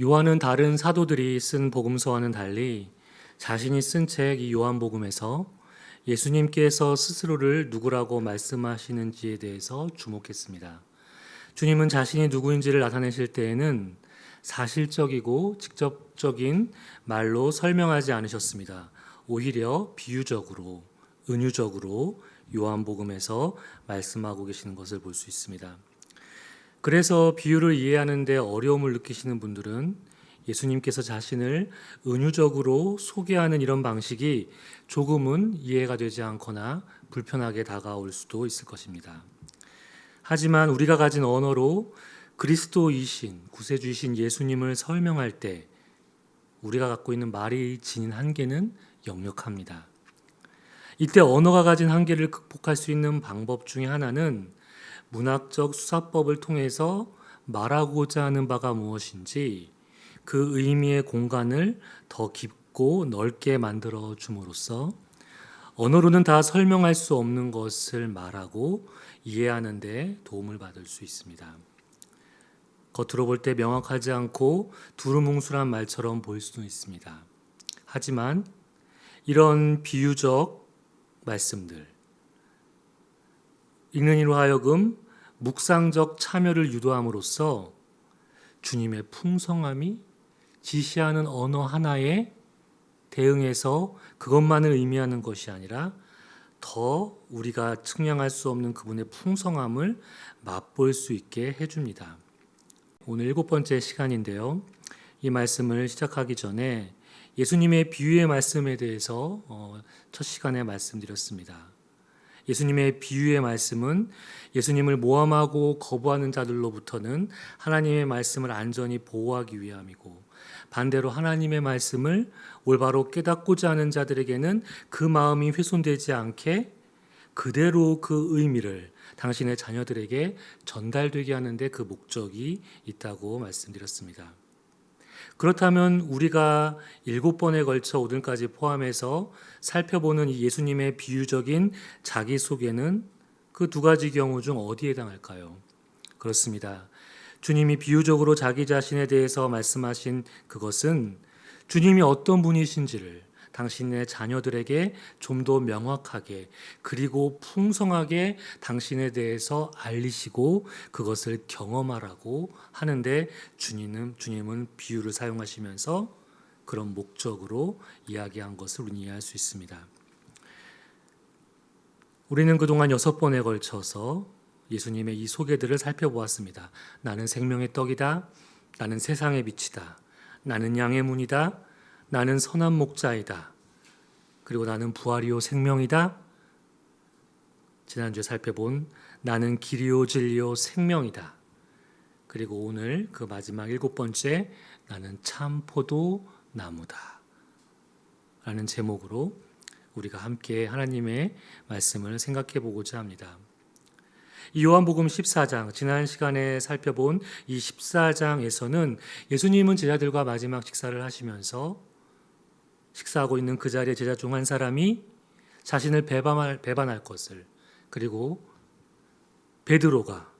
요한은 다른 사도들이 쓴 복음서와는 달리 자신이 쓴 책 이 요한복음에서 예수님께서 스스로를 누구라고 말씀하시는지에 대해서 주목했습니다. 주님은 자신이 누구인지를 나타내실 때에는 사실적이고 직접적인 말로 설명하지 않으셨습니다. 오히려 비유적으로, 은유적으로 요한복음에서 말씀하고 계시는 것을 볼 수 있습니다. 그래서 비유를 이해하는 데 어려움을 느끼시는 분들은 예수님께서 자신을 은유적으로 소개하는 이런 방식이 조금은 이해가 되지 않거나 불편하게 다가올 수도 있을 것입니다. 하지만 우리가 가진 언어로 그리스도이신, 구세주이신 예수님을 설명할 때 우리가 갖고 있는 말이 지닌 한계는 역력합니다. 이때 언어가 가진 한계를 극복할 수 있는 방법 중에 하나는 문학적 수사법을 통해서 말하고자 하는 바가 무엇인지 그 의미의 공간을 더 깊고 넓게 만들어 줌으로써 언어로는 다 설명할 수 없는 것을 말하고 이해하는 데 도움을 받을 수 있습니다. 겉으로 볼 때 명확하지 않고 두루뭉술한 말처럼 보일 수도 있습니다. 하지만 이런 비유적 말씀들, 읽는 이로 하여금 묵상적 참여를 유도함으로써 주님의 풍성함이 지시하는 언어 하나에 대응해서 그것만을 의미하는 것이 아니라 더 우리가 측량할 수 없는 그분의 풍성함을 맛볼 수 있게 해줍니다. 오늘 7번째 시간인데요. 이 말씀을 시작하기 전에 예수님의 비유의 말씀에 대해서 첫 시간에 말씀드렸습니다. 예수님의 비유의 말씀은 예수님을 모함하고 거부하는 자들로부터는 하나님의 말씀을 안전히 보호하기 위함이고, 반대로 하나님의 말씀을 올바로 깨닫고자 하는 자들에게는 그 마음이 훼손되지 않게 그대로 그 의미를 당신의 자녀들에게 전달되게 하는데 그 목적이 있다고 말씀드렸습니다. 그렇다면 우리가 7번에 걸쳐 오늘까지 포함해서 살펴보는 이 예수님의 비유적인 자기소개는 그 두 가지 경우 중 어디에 해당할까요? 그렇습니다. 주님이 비유적으로 자기 자신에 대해서 말씀하신 그것은 주님이 어떤 분이신지를 당신의 자녀들에게 좀 더 명확하게 그리고 풍성하게 당신에 대해서 알리시고 그것을 경험하라고 하는데 주님은 비유를 사용하시면서 그런 목적으로 이야기한 것을 우리는 이해할 수 있습니다. 우리는 그동안 6번에 걸쳐서 예수님의 이 소개들을 살펴보았습니다. 나는 생명의 떡이다. 나는 세상의 빛이다. 나는 양의 문이다. 나는 선한 목자이다. 그리고 나는 부활이요 생명이다. 지난주에 살펴본 나는 길이요 진리요 생명이다. 그리고 오늘 그 마지막 7번째 나는 참 포도 나무다. 라는 제목으로 우리가 함께 하나님의 말씀을 생각해 보고자 합니다. 이 요한복음 14장, 지난 시간에 살펴본 이 14장에서는 예수님은 제자들과 마지막 식사를 하시면서 식사하고 있는 그 자리에 제자 중 한 사람이 자신을 배반할 것을, 그리고 베드로가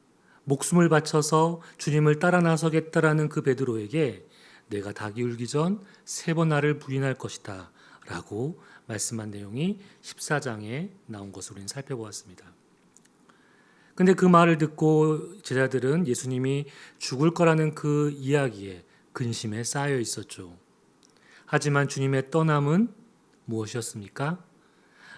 목숨을 바쳐서 주님을 따라 나서겠다라는 그 베드로에게 내가 닭이 울기 전 3번 나를 부인할 것이다 라고 말씀한 내용이 14장에 나온 것을 우리는 살펴보았습니다. 근데 그 말을 듣고 제자들은 예수님이 죽을 거라는 그 이야기에 근심에 쌓여 있었죠. 하지만 주님의 떠남은 무엇이었습니까?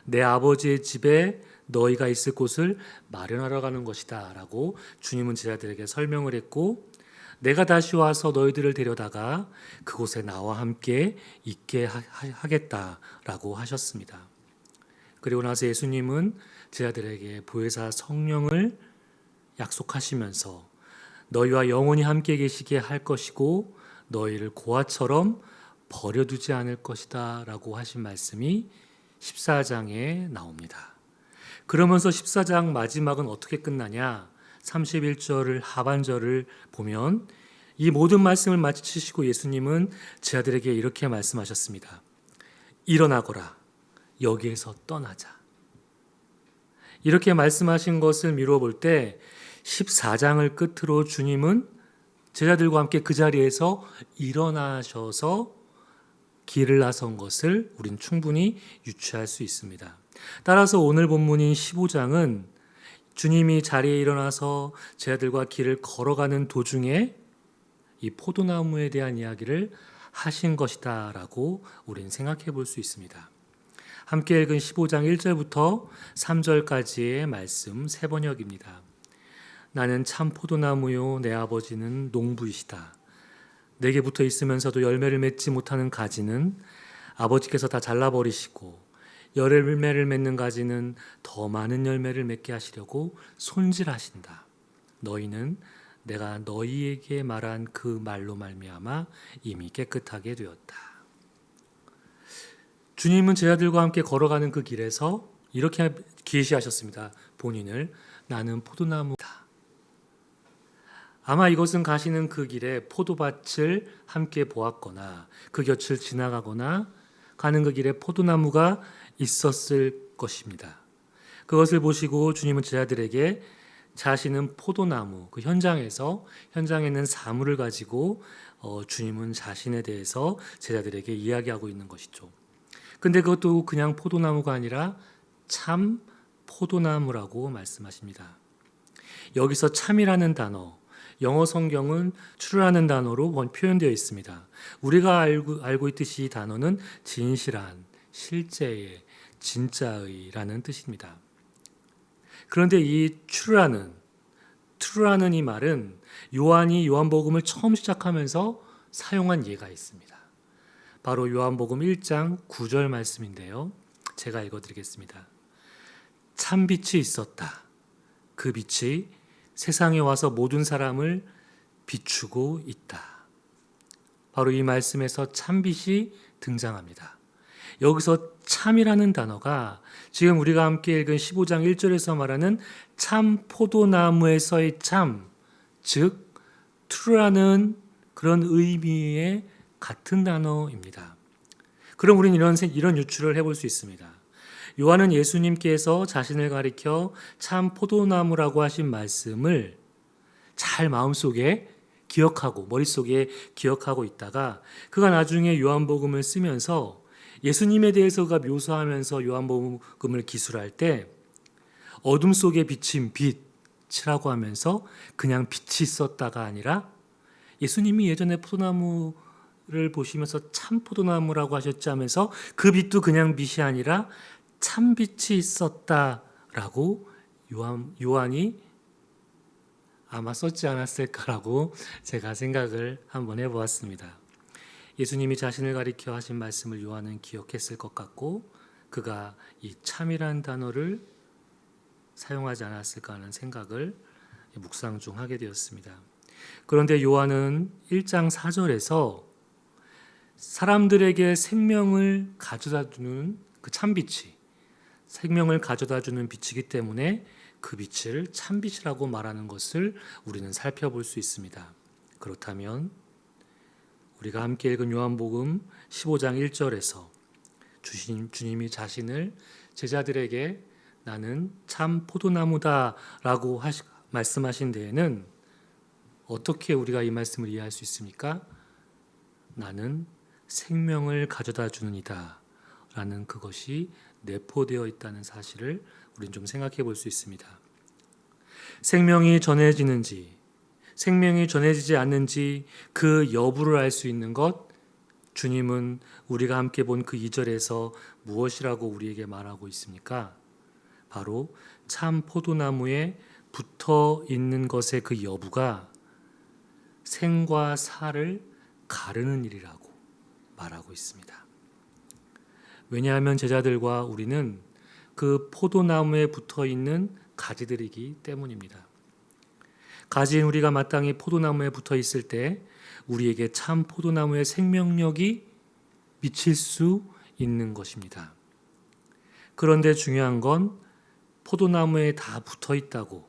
내 아버지의 집에 너희가 있을 곳을 마련하러 가는 것이다 라고 주님은 제자들에게 설명을 했고, 내가 다시 와서 너희들을 데려다가 그곳에 나와 함께 있게 하겠다라고 하셨습니다. 그리고 나서 예수님은 제자들에게 보혜사 성령을 약속하시면서 너희와 영원히 함께 계시게 할 것이고 너희를 고아처럼 버려두지 않을 것이다 라고 하신 말씀이 14장에 나옵니다. 그러면서 14장 마지막은 어떻게 끝나냐? 31절 하반절을 보면 이 모든 말씀을 마치시고 예수님은 제자들에게 이렇게 말씀하셨습니다. 일어나거라. 여기에서 떠나자. 이렇게 말씀하신 것을 미루어 볼 때 14장을 끝으로 주님은 제자들과 함께 그 자리에서 일어나셔서 길을 나선 것을 우린 충분히 유추할 수 있습니다. 따라서 오늘 본문인 15장은 주님이 자리에 일어나서 제자들과 길을 걸어가는 도중에 이 포도나무에 대한 이야기를 하신 것이다 라고 우린 생각해 볼 수 있습니다. 함께 읽은 15장 1절부터 3절까지의 말씀 세 번역입니다. 나는 참 포도나무요 내 아버지는 농부이시다. 내게 붙어 있으면서도 열매를 맺지 못하는 가지는 아버지께서 다 잘라버리시고 열매를 맺는 가지는 더 많은 열매를 맺게 하시려고 손질하신다. 너희는 내가 너희에게 말한 그 말로 말미암아 이미 깨끗하게 되었다. 주님은 제자들과 함께 걸어가는 그 길에서 이렇게 계시하셨습니다. 본인을 나는 포도나무다. 아마 이것은 가시는 그 길에 포도밭을 함께 보았거나 그 곁을 지나가거나 가는 그 길에 포도나무가 있었을 것입니다. 그것을 보시고 주님은 제자들에게 자신은 포도나무, 그 현장에 있는 사물을 가지고 주님은 자신에 대해서 제자들에게 이야기하고 있는 것이죠. 근데 그것도 그냥 포도나무가 아니라 참 포도나무라고 말씀하십니다. 여기서 참이라는 단어, 영어 성경은 true라는 단어로 표현되어 있습니다. 우리가 알고 있듯이 이 단어는 진실한, 실제의, 진짜의라는 뜻입니다. 그런데 이 true라는 이 말은 요한이 요한복음을 처음 시작하면서 사용한 예가 있습니다. 바로 요한복음 1장 9절 말씀인데요. 제가 읽어드리겠습니다. 참 빛이 있었다. 그 빛이 세상에 와서 모든 사람을 비추고 있다. 바로 이 말씀에서 참빛이 등장합니다. 여기서 참이라는 단어가 지금 우리가 함께 읽은 15장 1절에서 말하는 참 포도나무에서의 참, 즉 true라는 그런 의미의 같은 단어입니다. 그럼 우리는 이런 유추를 해볼 수 있습니다. 요한은 예수님께서 자신을 가리켜 참 포도나무라고 하신 말씀을 잘 마음속에 기억하고 머릿속에 기억하고 있다가 그가 나중에 요한복음을 쓰면서 예수님에 대해서 그가 묘사하면서 요한복음을 기술할 때 어둠 속에 비친 빛이라고 하면서 그냥 빛이 있었다가 아니라 예수님이 예전에 포도나무를 보시면서 참 포도나무라고 하셨지 하면서 그 빛도 그냥 빛이 아니라 참빛이 있었다라고 요한이 아마 썼지 않았을까라고 제가 생각을 한번 해보았습니다. 예수님이 자신을 가리켜 하신 말씀을 요한은 기억했을 것 같고 그가 이 참이라는 단어를 사용하지 않았을까 하는 생각을 묵상 중 하게 되었습니다. 그런데 요한은 1장 4절에서 사람들에게 생명을 가져다 주는 그 참빛이 생명을 가져다 주는 빛이기 때문에 그 빛을 참빛이라고 말하는 것을 우리는 살펴볼 수 있습니다. 그렇다면 우리가 함께 읽은 요한복음 15장 1절에서 주님이 자신을 제자들에게 나는 참 포도나무다 라고 말씀하신 데에는 어떻게 우리가 이 말씀을 이해할 수 있습니까? 나는 생명을 가져다 주는 이다 라는 그것이 내포되어 있다는 사실을 우린 좀 생각해 볼 수 있습니다. 생명이 전해지는지 생명이 전해지지 않는지 그 여부를 알 수 있는 것 주님은 우리가 함께 본 그 2절에서 무엇이라고 우리에게 말하고 있습니까? 바로 참 포도나무에 붙어 있는 것의 그 여부가 생과 사를 가르는 일이라고 말하고 있습니다. 왜냐하면 제자들과 우리는 그 포도나무에 붙어 있는 가지들이기 때문입니다. 가지인 우리가 마땅히 포도나무에 붙어 있을 때 우리에게 참 포도나무의 생명력이 미칠 수 있는 것입니다. 그런데 중요한 건 포도나무에 다 붙어 있다고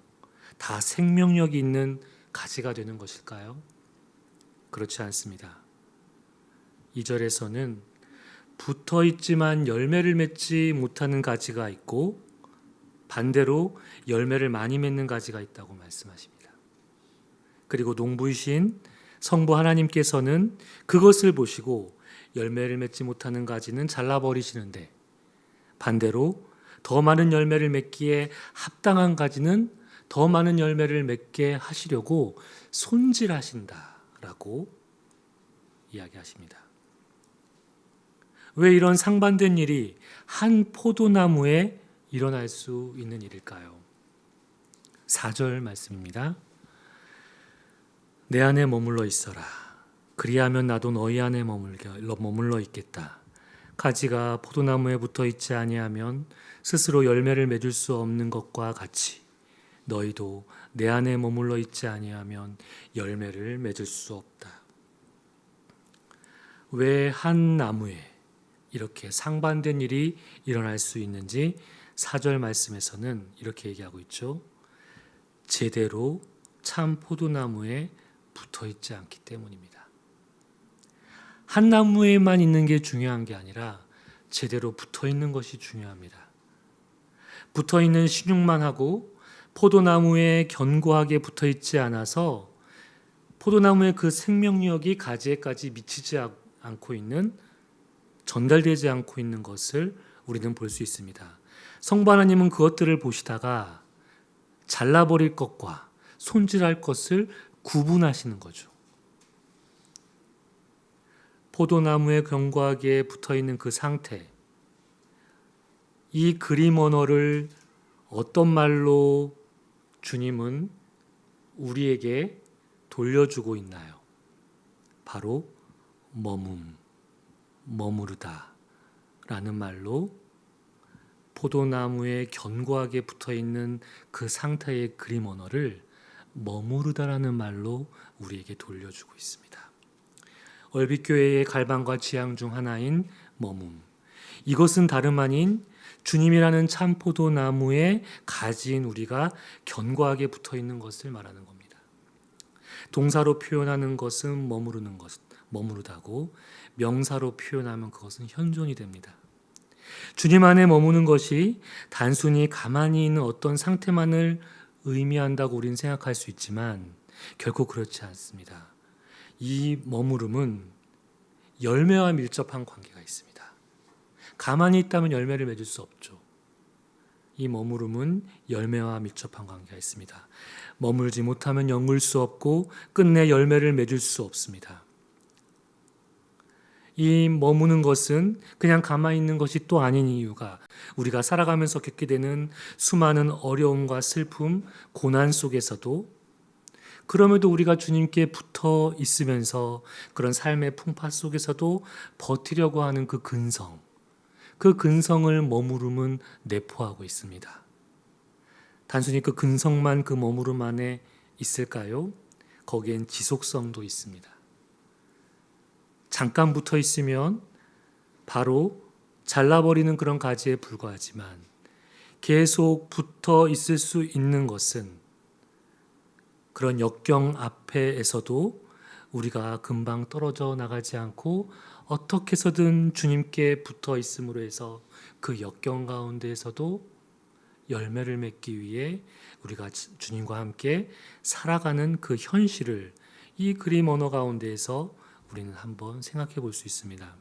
다 생명력이 있는 가지가 되는 것일까요? 그렇지 않습니다. 2절에서는 붙어 있지만 열매를 맺지 못하는 가지가 있고 반대로 열매를 많이 맺는 가지가 있다고 말씀하십니다. 그리고 농부이신 성부 하나님께서는 그것을 보시고 열매를 맺지 못하는 가지는 잘라버리시는데, 반대로 더 많은 열매를 맺기에 합당한 가지는 더 많은 열매를 맺게 하시려고 손질하신다라고 이야기하십니다. 왜 이런 상반된 일이 한 포도나무에 일어날 수 있는 일일까요? 4절 말씀입니다. 내 안에 머물러 있어라. 그리하면 나도 너희 안에 머물러 있겠다. 가지가 포도나무에 붙어 있지 아니하면 스스로 열매를 맺을 수 없는 것과 같이 너희도 내 안에 머물러 있지 아니하면 열매를 맺을 수 없다. 왜 한 나무에 이렇게 상반된 일이 일어날 수 있는지 4절 말씀에서는 이렇게 얘기하고 있죠. 제대로 참 포도나무에 붙어 있지 않기 때문입니다. 한 나무에만 있는 게 중요한 게 아니라 제대로 붙어 있는 것이 중요합니다. 붙어 있는 신육만 하고 포도나무에 견고하게 붙어 있지 않아서 포도나무의 그 생명력이 가지에까지 미치지 않고 있는, 전달되지 않고 있는 것을 우리는 볼 수 있습니다. 성부 하나님은 그것들을 보시다가 잘라버릴 것과 손질할 것을 구분하시는 거죠. 포도나무에 견고하게 붙어있는 그 상태, 이 그림 언어를 어떤 말로 주님은 우리에게 돌려주고 있나요? 바로 머무르다 라는 말로 포도나무에 견고하게 붙어있는 그 상태의 그림 언어를 머무르다라는 말로 우리에게 돌려주고 있습니다. 얼빗교회의 갈망과 지향 중 하나인 머문. 이것은 다름 아닌 주님이라는 참 포도나무에 가지인 우리가 견고하게 붙어있는 것을 말하는 겁니다. 동사로 표현하는 것은 머무르다고, 명사로 표현하면 그것은 현존이 됩니다. 주님 안에 머무는 것이 단순히 가만히 있는 어떤 상태만을 의미한다고 우리는 생각할 수 있지만 결코 그렇지 않습니다. 이 머무름은 열매와 밀접한 관계가 있습니다. 가만히 있다면 열매를 맺을 수 없죠. 이 머무름은 열매와 밀접한 관계가 있습니다. 머물지 못하면 영을 수 없고 끝내 열매를 맺을 수 없습니다. 이 머무는 것은 그냥 가만히 있는 것이 또 아닌 이유가 우리가 살아가면서 겪게 되는 수많은 어려움과 슬픔, 고난 속에서도, 그럼에도 우리가 주님께 붙어 있으면서 그런 삶의 풍파 속에서도 버티려고 하는 그 근성을 머무름은 내포하고 있습니다. 단순히 그 근성만 그 머무름 안에 있을까요? 거기엔 지속성도 있습니다. 잠깐 붙어 있으면 바로 잘라버리는 그런 가지에 불과하지만 계속 붙어 있을 수 있는 것은 그런 역경 앞에서도 우리가 금방 떨어져 나가지 않고 어떻게 해서든 주님께 붙어 있음으로 해서 그 역경 가운데에서도 열매를 맺기 위해 우리가 주님과 함께 살아가는 그 현실을 이 그림 언어 가운데에서 우리는 한번 생각해 볼 수 있습니다.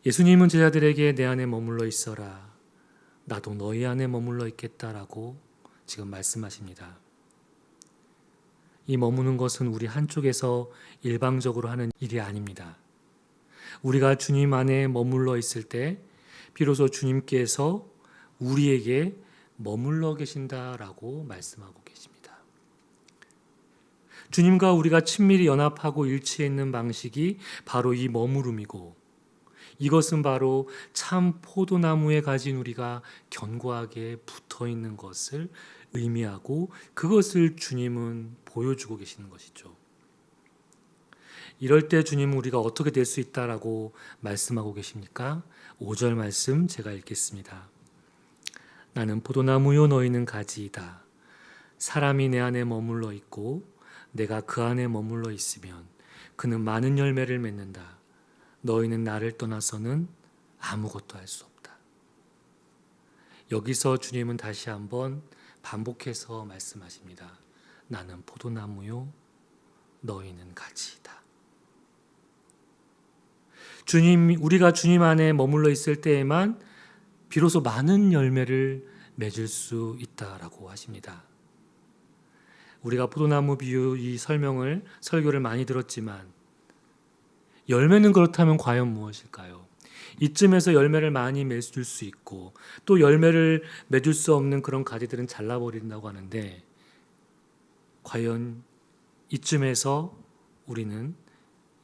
예수님은 제자들에게 내 안에 머물러 있어라. 나도 너희 안에 머물러 있겠다라고 지금 말씀하십니다. 이 머무는 것은 우리 한쪽에서 일방적으로 하는 일이 아닙니다. 우리가 주님 안에 머물러 있을 때 비로소 주님께서 우리에게 머물러 계신다라고 말씀하고 계십니다. 주님과 우리가 친밀히 연합하고 일치해 있는 방식이 바로 이 머무름이고, 이것은 바로 참 포도나무에 가진 우리가 견고하게 붙어 있는 것을 의미하고 그것을 주님은 보여주고 계시는 것이죠. 이럴 때 주님은 우리가 어떻게 될 수 있다라고 말씀하고 계십니까? 5절 말씀 제가 읽겠습니다. 나는 포도나무요 너희는 가지이다. 사람이 내 안에 머물러 있고 내가 그 안에 머물러 있으면 그는 많은 열매를 맺는다. 너희는 나를 떠나서는 아무것도 할 수 없다. 여기서 주님은 다시 한번 반복해서 말씀하십니다. 나는 포도나무요 너희는 가지이다. 우리가 주님 안에 머물러 있을 때에만 비로소 많은 열매를 맺을 수 있다라고 하십니다. 우리가 포도나무 비유 이 설교를 많이 들었지만 열매는 그렇다면 과연 무엇일까요? 이쯤에서 열매를 많이 맺을 수 있고 또 열매를 맺을 수 없는 그런 가지들은 잘라버린다고 하는데 과연 이쯤에서 우리는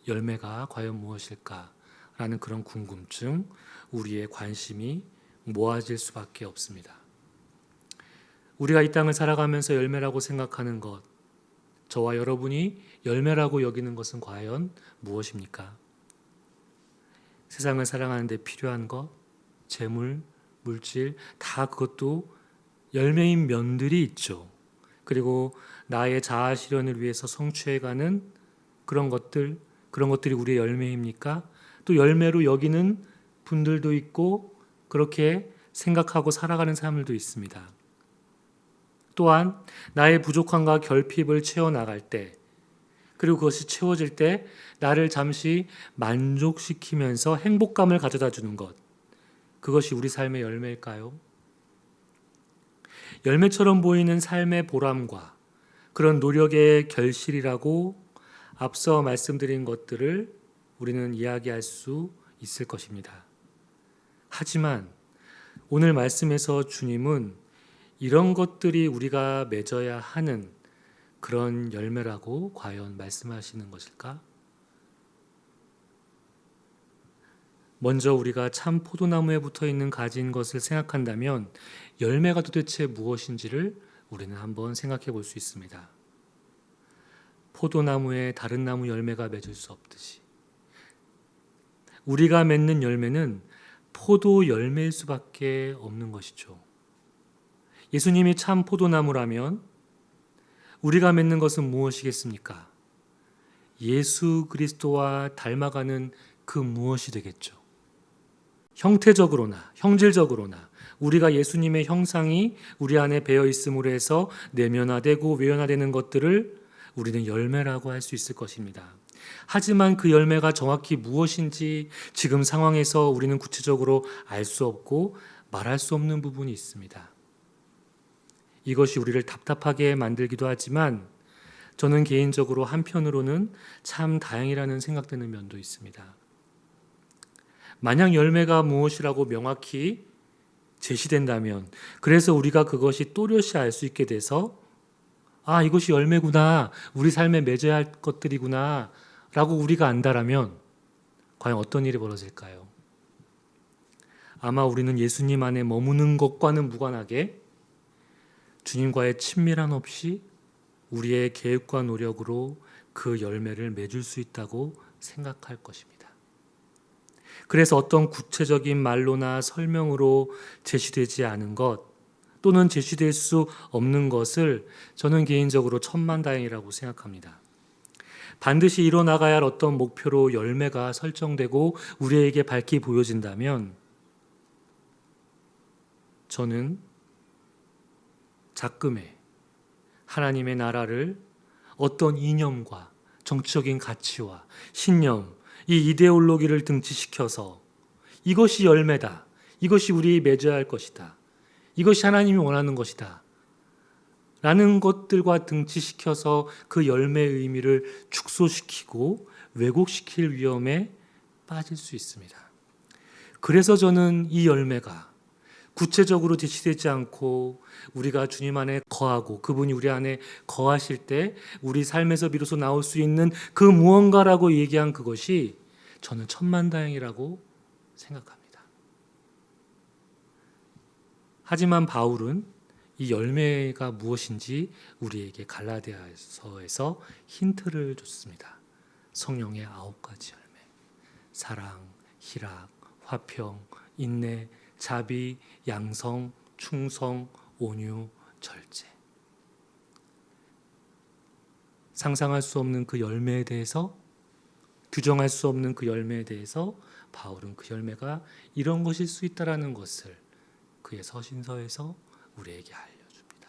열매가 과연 무엇일까라는 그런 궁금증, 우리의 관심이 모아질 수밖에 없습니다. 우리가 이 땅을 살아가면서 열매라고 생각하는 것, 저와 여러분이 열매라고 여기는 것은 과연 무엇입니까? 세상을 살아가는 데 필요한 것, 재물, 물질, 다 그것도 열매인 면들이 있죠. 그리고 나의 자아 실현을 위해서 성취해가는 그런 것들이 우리의 열매입니까? 또 열매로 여기는 분들도 있고 그렇게 생각하고 살아가는 사람들도 있습니다. 또한 나의 부족함과 결핍을 채워나갈 때 그리고 그것이 채워질 때 나를 잠시 만족시키면서 행복감을 가져다 주는 것, 그것이 우리 삶의 열매일까요? 열매처럼 보이는 삶의 보람과 그런 노력의 결실이라고 앞서 말씀드린 것들을 우리는 이야기할 수 있을 것입니다. 하지만 오늘 말씀에서 주님은 이런 것들이 우리가 맺어야 하는 그런 열매라고 과연 말씀하시는 것일까? 먼저 우리가 참 포도나무에 붙어 있는 가지인 것을 생각한다면 열매가 도대체 무엇인지를 우리는 한번 생각해 볼 수 있습니다. 포도나무에 다른 나무 열매가 맺을 수 없듯이 우리가 맺는 열매는 포도 열매일 수밖에 없는 것이죠. 예수님이 참 포도나무라면 우리가 맺는 것은 무엇이겠습니까? 예수 그리스도와 닮아가는 그 무엇이 되겠죠. 형태적으로나 형질적으로나 우리가 예수님의 형상이 우리 안에 배어 있음으로 해서 내면화되고 외면화되는 것들을 우리는 열매라고 할 수 있을 것입니다. 하지만 그 열매가 정확히 무엇인지 지금 상황에서 우리는 구체적으로 알 수 없고 말할 수 없는 부분이 있습니다. 이것이 우리를 답답하게 만들기도 하지만 저는 개인적으로 한편으로는 참 다행이라는 생각되는 면도 있습니다. 만약 열매가 무엇이라고 명확히 제시된다면 그래서 우리가 그것이 또렷이 알 수 있게 돼서 이것이 열매구나, 우리 삶에 맺어야 할 것들이구나 라고 우리가 안다라면 과연 어떤 일이 벌어질까요? 아마 우리는 예수님 안에 머무는 것과는 무관하게 주님과의 친밀함 없이 우리의 계획과 노력으로 그 열매를 맺을 수 있다고 생각할 것입니다. 그래서 어떤 구체적인 말로나 설명으로 제시되지 않은 것 또는 제시될 수 없는 것을 저는 개인적으로 천만다행이라고 생각합니다. 반드시 이뤄나가야 할 어떤 목표로 열매가 설정되고 우리에게 밝히 보여진다면 저는 작금에 하나님의 나라를 어떤 이념과 정치적인 가치와 신념, 이 이데올로기를 등치시켜서 이것이 열매다, 이것이 우리 맺어야 할 것이다, 이것이 하나님이 원하는 것이다 라는 것들과 등치시켜서 그 열매의 의미를 축소시키고 왜곡시킬 위험에 빠질 수 있습니다. 그래서 저는 이 열매가 구체적으로 제시되지 않고 우리가 주님 안에 거하고 그분이 우리 안에 거하실 때 우리 삶에서 비로소 나올 수 있는 그 무언가라고 얘기한 그것이 저는 천만다행이라고 생각합니다. 하지만 바울은 이 열매가 무엇인지 우리에게 갈라디아서에서 힌트를 줬습니다. 성령의 9가지 열매, 사랑, 희락, 화평, 인내, 자비, 양성, 충성, 온유, 절제. 상상할 수 없는 그 열매에 대해서, 규정할 수 없는 그 열매에 대해서 바울은 그 열매가 이런 것일 수 있다라는 것을 그의 서신서에서 우리에게 알려줍니다.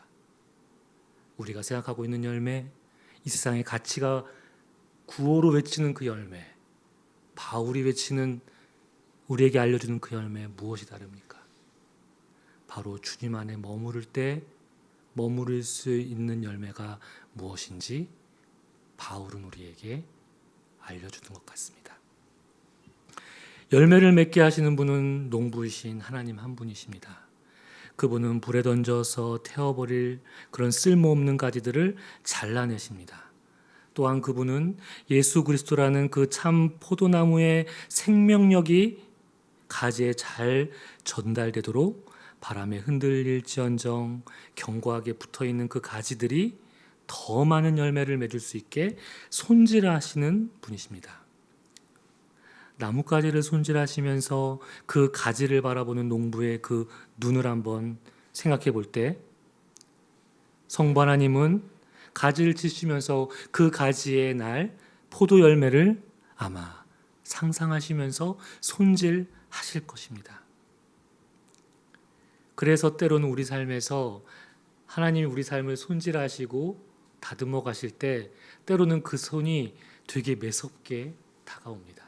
우리가 생각하고 있는 열매, 이 세상의 가치가 구호로 외치는 그 열매, 바울이 외치는 우리에게 알려주는 그 열매 무엇이 다릅니까? 바로 주님 안에 머무를 때 머무를 수 있는 열매가 무엇인지 바울은 우리에게 알려주는 것 같습니다. 열매를 맺게 하시는 분은 농부이신 하나님 한 분이십니다. 그분은 불에 던져서 태워버릴 그런 쓸모없는 가지들을 잘라내십니다. 또한 그분은 예수 그리스도라는 그 참 포도나무의 생명력이 가지에 잘 전달되도록 바람에 흔들릴지언정 견고하게 붙어있는 그 가지들이 더 많은 열매를 맺을 수 있게 손질하시는 분이십니다. 나뭇가지를 손질하시면서 그 가지를 바라보는 농부의 그 눈을 한번 생각해 볼 때 성부 하나님은 가지를 치시면서 그 가지에 날 포도 열매를 아마 상상하시면서 손질하실 것입니다. 그래서 때로는 우리 삶에서 하나님이 우리 삶을 손질하시고 다듬어 가실 때 때로는 그 손이 되게 매섭게 다가옵니다.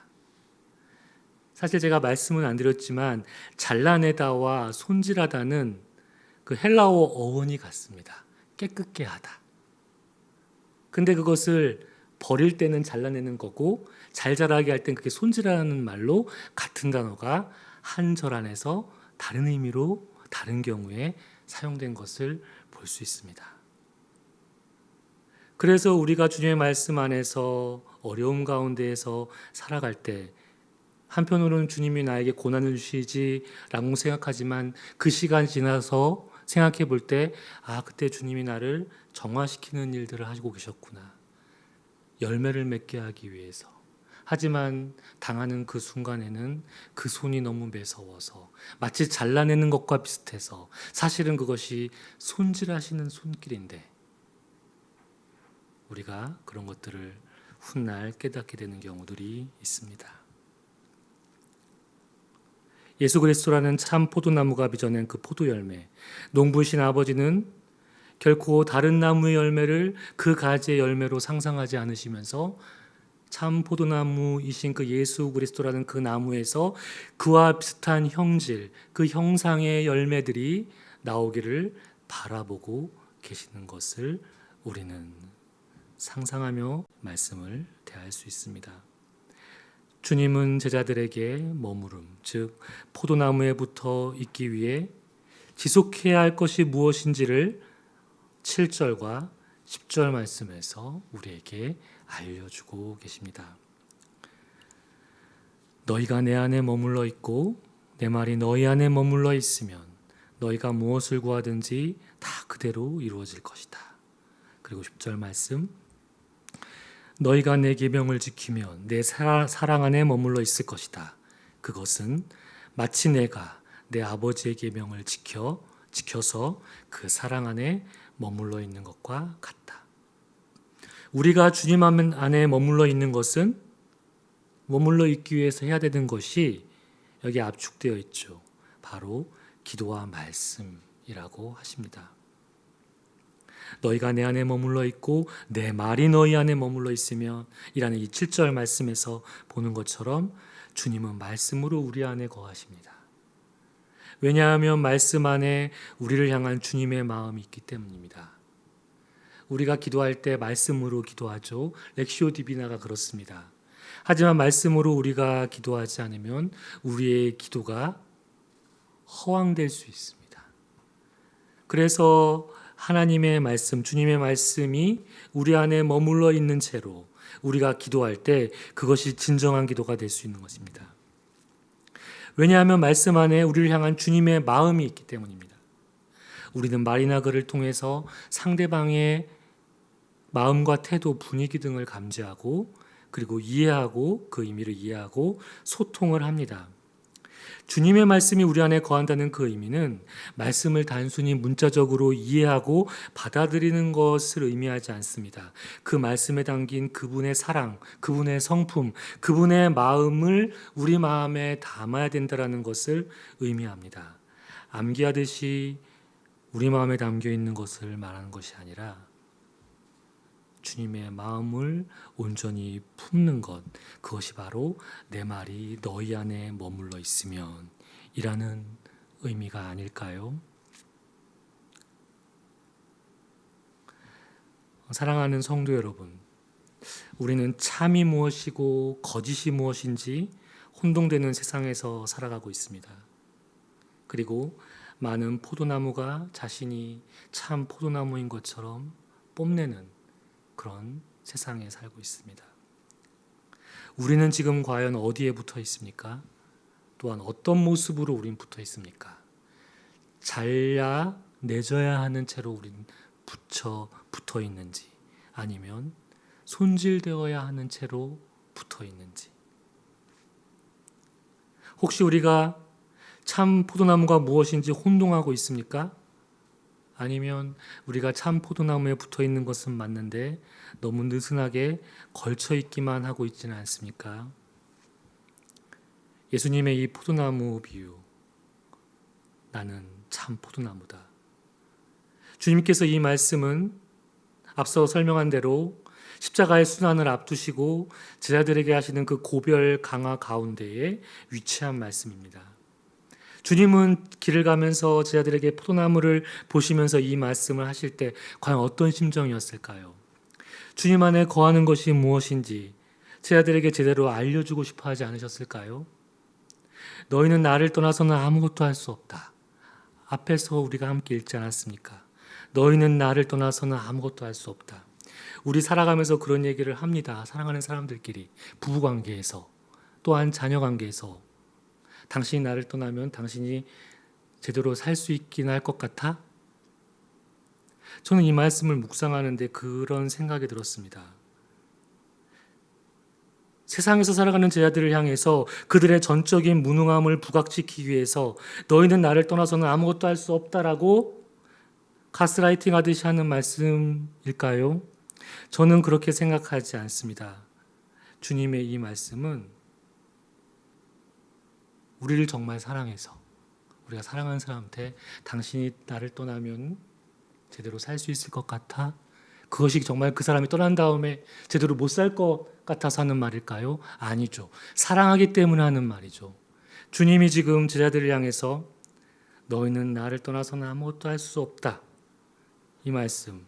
사실 제가 말씀은 안 드렸지만 잘라내다와 손질하다는 그 헬라어 어원이 같습니다. 깨끗게 하다. 근데 그것을 버릴 때는 잘라내는 거고 잘 자라게 할 땐 그게 손질하는 말로 같은 단어가 한 절 안에서 다른 의미로 다른 경우에 사용된 것을 볼 수 있습니다. 그래서 우리가 주님의 말씀 안에서 어려움 가운데에서 살아갈 때 한편으로는 주님이 나에게 고난을 주시지라고 생각하지만 그 시간이 지나서 생각해 볼 때 그때 주님이 나를 정화시키는 일들을 하시고 계셨구나. 열매를 맺게 하기 위해서. 하지만 당하는 그 순간에는 그 손이 너무 매서워서 마치 잘라내는 것과 비슷해서 사실은 그것이 손질하시는 손길인데 우리가 그런 것들을 훗날 깨닫게 되는 경우들이 있습니다. 예수 그리스도라는 참 포도나무가 빚어낸 그 포도 열매, 농부이신 아버지는 결코 다른 나무의 열매를 그 가지의 열매로 상상하지 않으시면서 참 포도나무이신 그 예수 그리스도라는 그 나무에서 그와 비슷한 형질, 그 형상의 열매들이 나오기를 바라보고 계시는 것을 우리는 상상하며 말씀을 대할 수 있습니다. 주님은 제자들에게 머무름, 즉 포도나무에 붙어 있기 위해 지속해야 할 것이 무엇인지를 7절과 10절 말씀에서 우리에게 알려주고 계십니다. 너희가 내 안에 머물러 있고 내 말이 너희 안에 머물러 있으면 너희가 무엇을 구하든지 다 그대로 이루어질 것이다. 그리고 10절 말씀 너희가 내 계명을 지키면 내 사랑 안에 머물러 있을 것이다. 그것은 마치 내가 내 아버지의 계명을 지켜서 그 사랑 안에 머물러 있는 것과 같다. 우리가 주님 안에 머물러 있는 것은 머물러 있기 위해서 해야 되는 것이 여기 압축되어 있죠. 바로 기도와 말씀이라고 하십니다. 너희가 내 안에 머물러 있고 내 말이 너희 안에 머물러 있으면 이라는 이 7절 말씀에서 보는 것처럼 주님은 말씀으로 우리 안에 거하십니다. 왜냐하면 말씀 안에 우리를 향한 주님의 마음이 있기 때문입니다. 우리가 기도할 때 말씀으로 기도하죠. 렉시오 디비나가 그렇습니다. 하지만 말씀으로 우리가 기도하지 않으면 우리의 기도가 허황될 수 있습니다. 그래서 하나님의 말씀, 주님의 말씀이 우리 안에 머물러 있는 채로 우리가 기도할 때 그것이 진정한 기도가 될 수 있는 것입니다. 왜냐하면 말씀 안에 우리를 향한 주님의 마음이 있기 때문입니다. 우리는 말이나 글을 통해서 상대방의 마음과 태도, 분위기 등을 감지하고 그리고 이해하고 그 의미를 이해하고 소통을 합니다. 주님의 말씀이 우리 안에 거한다는 그 의미는 말씀을 단순히 문자적으로 이해하고 받아들이는 것을 의미하지 않습니다. 그 말씀에 담긴 그분의 사랑, 그분의 성품, 그분의 마음을 우리 마음에 담아야 된다는 것을 의미합니다. 암기하듯이 우리 마음에 담겨 있는 것을 말하는 것이 아니라 주님의 마음을 온전히 품는 것, 그것이 바로 내 말이 너희 안에 머물러 있으면 이라는 의미가 아닐까요? 사랑하는 성도 여러분, 우리는 참이 무엇이고 거짓이 무엇인지 혼동되는 세상에서 살아가고 있습니다. 그리고 많은 포도나무가 자신이 참 포도나무인 것처럼 뽐내는 그런 세상에 살고 있습니다. 우리는 지금 과연 어디에 붙어 있습니까? 또한 어떤 모습으로 우린 붙어 있습니까? 잘야 내져야 하는 채로 우린 붙어 있는지, 아니면 손질되어야 하는 채로 붙어 있는지. 혹시 우리가 참 포도나무가 무엇인지 혼동하고 있습니까? 아니면 우리가 참 포도나무에 붙어 있는 것은 맞는데 너무 느슨하게 걸쳐 있기만 하고 있지는 않습니까? 예수님의 이 포도나무 비유, 나는 참 포도나무다. 주님께서 이 말씀은 앞서 설명한 대로 십자가의 순환을 앞두시고 제자들에게 하시는 그 고별 강화 가운데에 위치한 말씀입니다. 주님은 길을 가면서 제자들에게 포도나무를 보시면서 이 말씀을 하실 때 과연 어떤 심정이었을까요? 주님 안에 거하는 것이 무엇인지 제자들에게 제대로 알려주고 싶어 하지 않으셨을까요? 너희는 나를 떠나서는 아무것도 할 수 없다. 앞에서 우리가 함께 읽지 않았습니까? 너희는 나를 떠나서는 아무것도 할 수 없다. 우리 살아가면서 그런 얘기를 합니다. 사랑하는 사람들끼리, 부부관계에서, 또한 자녀관계에서. 당신이 나를 떠나면 당신이 제대로 살 수 있긴 할 것 같아? 저는 이 말씀을 묵상하는데 그런 생각이 들었습니다. 세상에서 살아가는 제자들을 향해서 그들의 전적인 무능함을 부각시키기 위해서 너희는 나를 떠나서는 아무것도 할 수 없다라고 가스라이팅 하듯이 하는 말씀일까요? 저는 그렇게 생각하지 않습니다. 주님의 이 말씀은 우리를 정말 사랑해서 우리가 사랑하는 사람한테 당신이 나를 떠나면 제대로 살 수 있을 것 같아? 그것이 정말 그 사람이 떠난 다음에 제대로 못 살 것 같아서 하는 말일까요? 아니죠. 사랑하기 때문에 하는 말이죠. 주님이 지금 제자들을 향해서 너희는 나를 떠나서는 아무것도 할 수 없다. 이 말씀,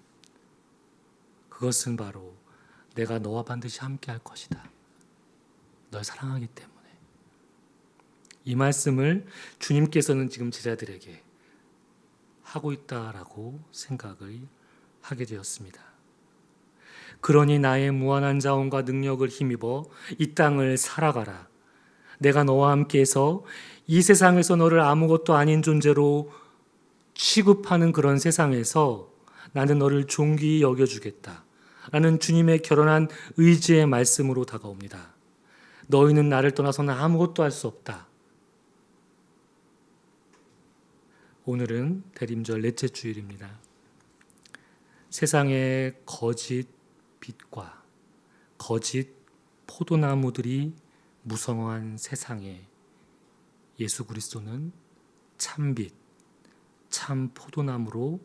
그것은 바로 내가 너와 반드시 함께 할 것이다. 널 사랑하기 때문에. 이 말씀을 주님께서는 지금 제자들에게 하고 있다라고 생각을 하게 되었습니다. 그러니 나의 무한한 자원과 능력을 힘입어 이 땅을 살아가라. 내가 너와 함께해서 이 세상에서 너를 아무것도 아닌 존재로 취급하는 그런 세상에서 나는 너를 존귀히 여겨주겠다. 라는 주님의 결연한 의지의 말씀으로 다가옵니다. 너희는 나를 떠나서는 아무것도 할 수 없다. 오늘은 대림절 넷째 주일입니다. 세상의 거짓 빛과 거짓 포도나무들이 무성한 세상에 예수 그리스도는 참빛, 참 포도나무로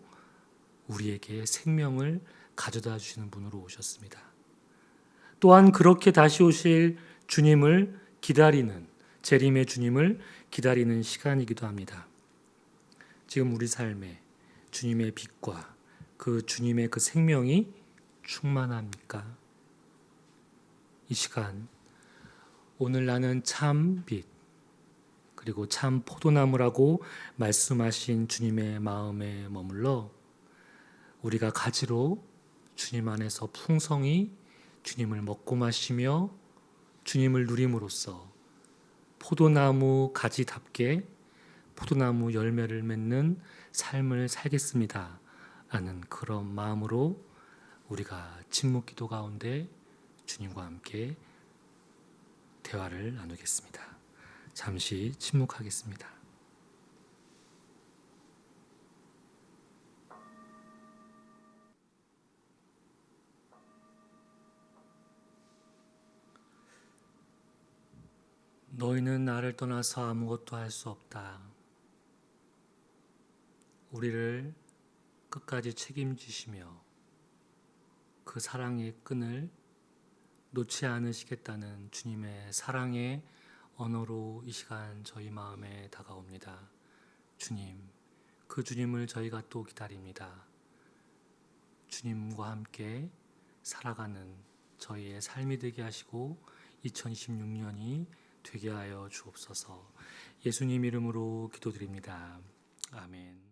우리에게 생명을 가져다 주시는 분으로 오셨습니다. 또한 그렇게 다시 오실 주님을 기다리는, 재림의 주님을 기다리는 시간이기도 합니다. 지금 우리 삶에 주님의 빛과 그 주님의 그 생명이 충만합니까? 이 시간, 오늘 나는 참 빛, 그리고 참 포도나무라고 말씀하신 주님의 마음에 머물러 우리가 가지로 주님 안에서 풍성히 주님을 먹고 마시며 주님을 누림으로써 포도나무 가지답게 포도나무 열매를 맺는 삶을 살겠습니다. 라는 그런 마음으로 우리가 침묵 기도 가운데 주님과 함께 대화를 나누겠습니다. 잠시 침묵하겠습니다. 너희는 나를 떠나서 아무것도 할 수 없다. 우리를 끝까지 책임지시며 그 사랑의 끈을 놓지 않으시겠다는 주님의 사랑의 언어로 이 시간 저희 마음에 다가옵니다. 주님, 그 주님을 저희가 또 기다립니다. 주님과 함께 살아가는 저희의 삶이 되게 하시고 2026년이 되게 하여 주옵소서. 예수님 이름으로 기도드립니다. 아멘.